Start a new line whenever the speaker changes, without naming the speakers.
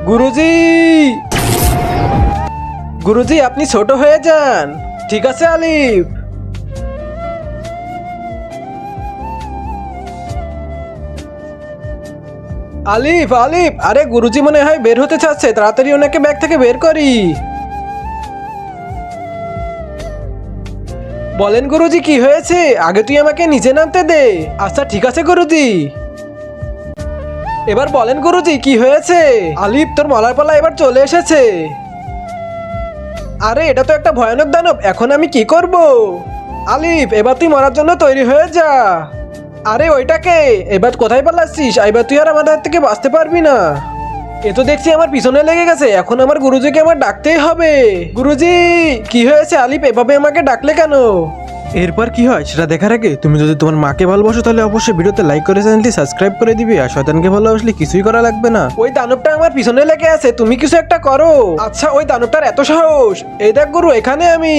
গুরুজি, গুরুজি আপনি ছোট হয়ে যান। ঠিক আছে আলিফ। আলিফ আলিফ, আরে গুরুজি মনে হয় বের হতে চাচ্ছে, তাড়াতাড়ি ওনাকে ব্যাগ থেকে বের করি। বলেন গুরুজি কি হয়েছে? আগে তুই আমাকে নিচে নামতে দে। আচ্ছা ঠিক আছে গুরুজি। এবার বলেন গুরুজি কি হয়েছে? আলিফ তোর মলার পালা এবার চলে এসেছে। আরে এটা তো একটা ভয়ানক দানব, এখন আমি কি করব? আলিফ এবার তুই মরার জন্য তৈরি হয়ে যা। আরে ওইটাকে, এবার কোথায় পালাচ্ছিস? এবার তুই আর আমাদের হাত থেকে বাঁচতে পারবি না। এ তো দেখছি আমার পিছনে লেগে গেছে, এখন আমার গুরুজিকে আমার ডাকতেই হবে। গুরুজি কি হয়েছে? আলিফ এভাবে আমাকে ডাকলে কেন? এরপর কি হয় সেটা দেখার আগে তুমি যদি তোমার মাকে ভালোবাসো তাহলে অবশ্যই ভিডিওতে লাইক করে চ্যানেলটি সাবস্ক্রাইব করে দিবে। আর শয়তানকে ভালোবাসলে কিছুই করা লাগবে না। ওই দানবটা আমার পিছনে লেগে আছে, তুমি কিছু একটা করো। আচ্ছা ওই দানবটার এত সাহস? এই দেখ গুরু, এখানে আমি।